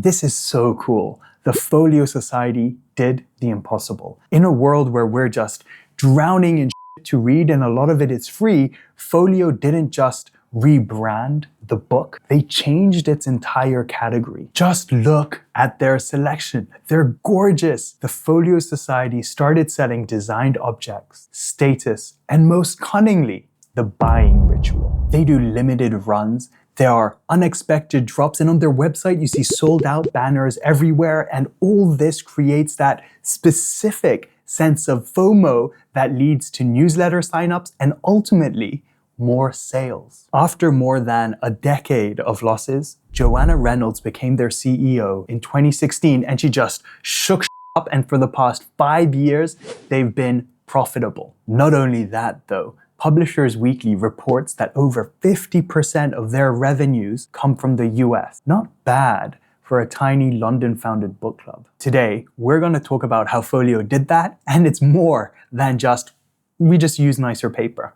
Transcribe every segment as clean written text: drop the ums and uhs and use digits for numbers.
This is so cool. The Folio Society did the impossible. In a world where we're just drowning in shit to read and a lot of it is free, Folio didn't just rebrand the book. They changed its entire category. Just look at their selection. They're gorgeous. The Folio Society started selling designed objects, status, and most cunningly, the buying ritual. They do limited runs. There are unexpected drops, and on their website, you see sold out banners everywhere, and all this creates that specific sense of FOMO that leads to newsletter signups and ultimately more sales. After more than a decade of losses, Joanna Reynolds became their CEO in 2016, and she just shook up, and for the past 5 years, they've been profitable. Not only that though, Publishers Weekly reports that over 50% of their revenues come from the US. Not bad for a tiny London-founded book club. Today, we're going to talk about how Folio did that, and it's more than just, we just use nicer paper.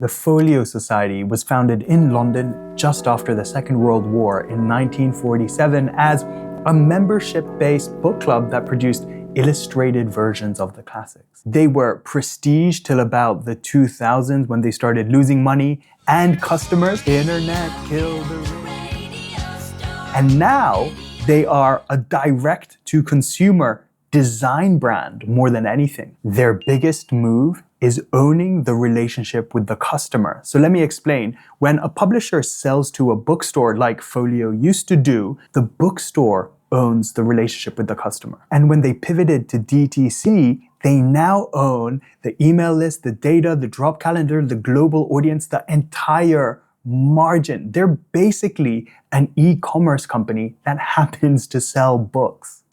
The Folio Society was founded in London just after the Second World War in 1947 as a membership-based book club that produced illustrated versions of the classics. They were prestige till about the 2000s when they started losing money and customers. Internet killed the radio star. And now they are a direct-to-consumer design brand more than anything. Their biggest move is owning the relationship with the customer. So let me explain. When a publisher sells to a bookstore like Folio used to do, the bookstore owns the relationship with the customer. And when they pivoted to DTC, they now own the email list, the data, the drop calendar, the global audience, the entire margin. They're basically an e-commerce company that happens to sell books.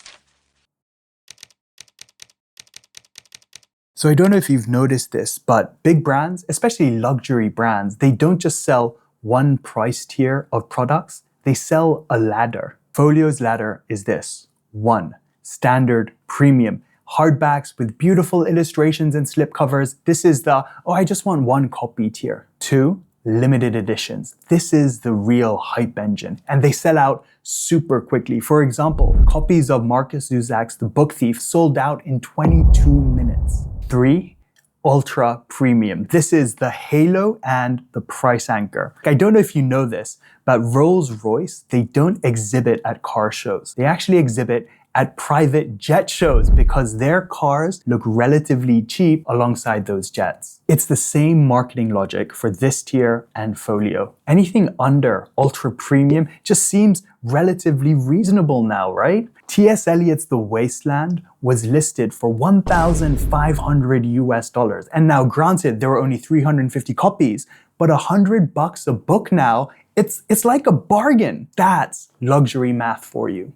So I don't know if you've noticed this, but big brands, especially luxury brands, they don't just sell one price tier of products, they sell a ladder. Folio's ladder is this. 1. Standard premium. Hardbacks with beautiful illustrations and slipcovers. This is the, I just want one copy tier. 2. Limited editions. This is the real hype engine. And they sell out super quickly. For example, copies of Marcus Zuzak's The Book Thief sold out in 22 minutes. 3. Ultra premium. This is the halo and the price anchor. I don't know if you know this, but Rolls-Royce, they don't exhibit at car shows. They actually exhibit at private jet shows because their cars look relatively cheap alongside those jets. It's the same marketing logic for this tier and Folio. Anything under ultra premium just seems relatively reasonable now, right? T.S. Eliot's The Wasteland was listed for $1,500 US. And now granted, there were only 350 copies, but $100 a book now, it's like a bargain. That's luxury math for you.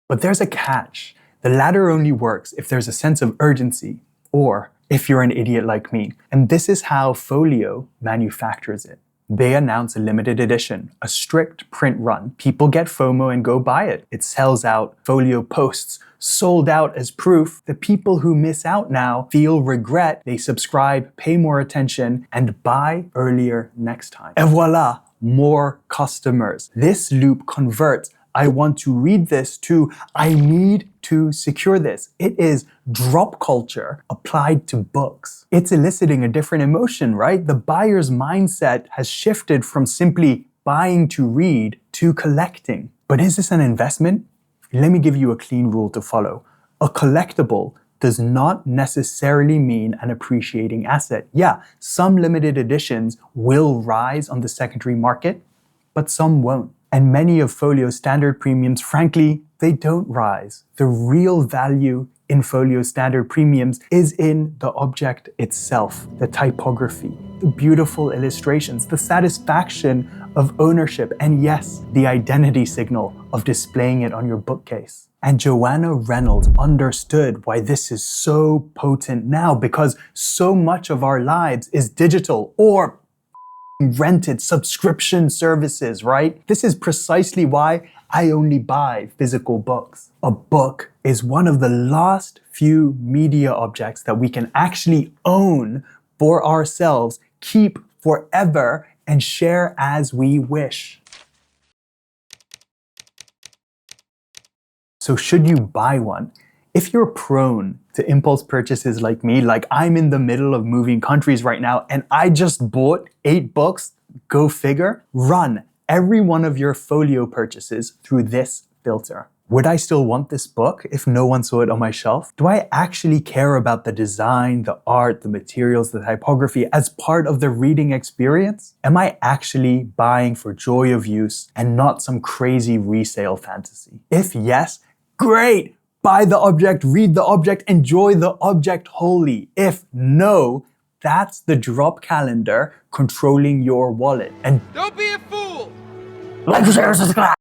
But there's a catch. The ladder only works if there's a sense of urgency, or if you're an idiot like me. And this is how Folio manufactures it. They announce a limited edition, a strict print run. People get FOMO and go buy it. It sells out. Folio posts sold out as proof. The people who miss out now feel regret. They subscribe, pay more attention, and buy earlier next time. Et voila, more customers. This loop converts. I want to read this to I need to secure this. It is drop culture applied to books. It's eliciting a different emotion, right? The buyer's mindset has shifted from simply buying to read to collecting. But is this an investment? Let me give you a clean rule to follow. A collectible does not necessarily mean an appreciating asset. Yeah, some limited editions will rise on the secondary market, but some won't. And many of Folio's standard premiums, frankly, they don't rise. The real value in Folio standard premiums is in the object itself, the typography, the beautiful illustrations, the satisfaction of ownership, and yes, the identity signal of displaying it on your bookcase. And Joanna Reynolds understood why this is so potent now, because so much of our lives is digital or rented subscription services, right? This is precisely why I only buy physical books. A book is one of the last few media objects that we can actually own for ourselves, keep forever, and share as we wish. So should you buy one? If you're prone to impulse purchases like me, like I'm in the middle of moving countries right now and I just bought 8 books, go figure, run every one of your Folio purchases through this filter. Would I still want this book if no one saw it on my shelf? Do I actually care about the design, the art, the materials, the typography as part of the reading experience? Am I actually buying for joy of use and not some crazy resale fantasy? If yes, great! Buy the object, read the object, enjoy the object wholly. If no, that's the drop calendar controlling your wallet. And don't be a fool! like, share, subscribe!